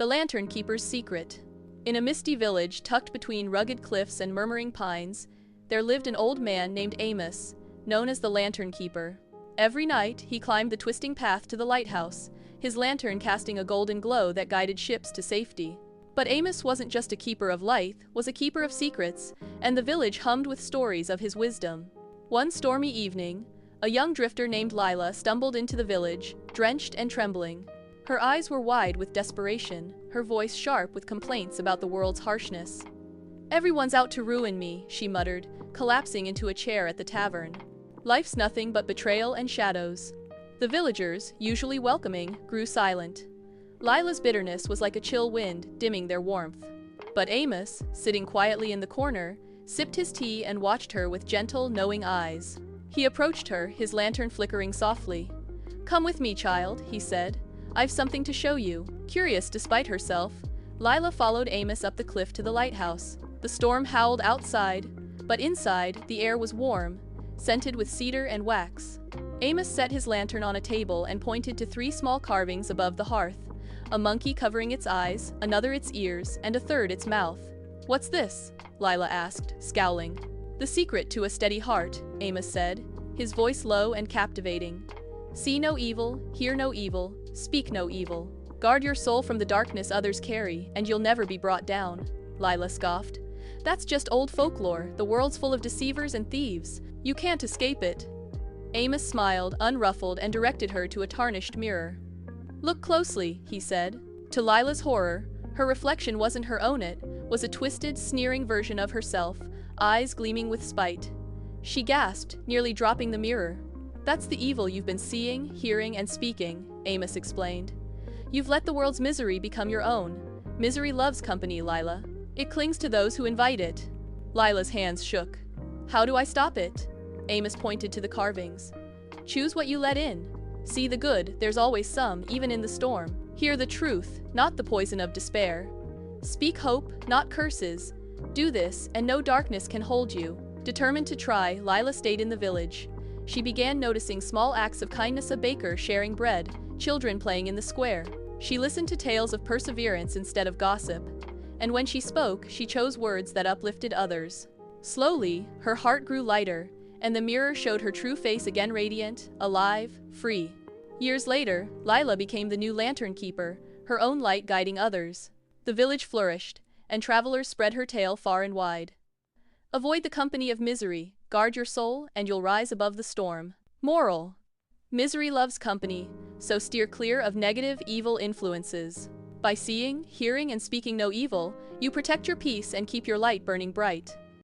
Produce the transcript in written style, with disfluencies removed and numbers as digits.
The Lantern Keeper's Secret. In a misty village tucked between rugged cliffs and murmuring pines, there lived an old man named Amos, known as the Lantern Keeper. Every night, he climbed the twisting path to the lighthouse, his lantern casting a golden glow that guided ships to safety. But Amos wasn't just a keeper of light, was a keeper of secrets, and the village hummed with stories of his wisdom. One stormy evening, a young drifter named Lila stumbled into the village, drenched and trembling. Her eyes were wide with desperation, her voice sharp with complaints about the world's harshness. "Everyone's out to ruin me," she muttered, collapsing into a chair at the tavern. "Life's nothing but betrayal and shadows." The villagers, usually welcoming, grew silent. Lila's bitterness was like a chill wind, dimming their warmth. But Amos, sitting quietly in the corner, sipped his tea and watched her with gentle, knowing eyes. He approached her, his lantern flickering softly. "Come with me, child," he said. "I've something to show you." Curious despite herself, Lila followed Amos up the cliff to the lighthouse. The storm howled outside, but inside, the air was warm, scented with cedar and wax. Amos set his lantern on a table and pointed to 3 small carvings above the hearth. A monkey covering its eyes, another its ears, and a third its mouth. "What's this?" Lila asked, scowling. "The secret to a steady heart," Amos said, his voice low and captivating. "See no evil, hear no evil, speak no evil. Guard your soul from the darkness others carry, and you'll never be brought down." Lila scoffed. "That's just old folklore, the world's full of deceivers and thieves. You can't escape it." Amos smiled, unruffled, and directed her to a tarnished mirror. "Look closely," he said. To Lila's horror, her reflection wasn't her own, it was a twisted, sneering version of herself, eyes gleaming with spite. She gasped, nearly dropping the mirror. "That's the evil you've been seeing, hearing, and speaking," Amos explained. "You've let the world's misery become your own. Misery loves company, Lila. It clings to those who invite it." Lila's hands shook. "How do I stop it?" Amos pointed to the carvings. "Choose what you let in. See the good, there's always some, even in the storm. Hear the truth, not the poison of despair. Speak hope, not curses. Do this, and no darkness can hold you." Determined to try, Lila stayed in the village. She began noticing small acts of kindness, a baker sharing bread, children playing in the square. She listened to tales of perseverance instead of gossip. And when she spoke, she chose words that uplifted others. Slowly, her heart grew lighter, and the mirror showed her true face again, radiant, alive, free. Years later, Lila became the new lantern keeper, her own light guiding others. The village flourished, and travelers spread her tale far and wide. Avoid the company of misery, guard your soul, and you'll rise above the storm. Moral: misery loves company, so steer clear of negative, evil influences. By seeing, hearing, and speaking no evil, you protect your peace and keep your light burning bright.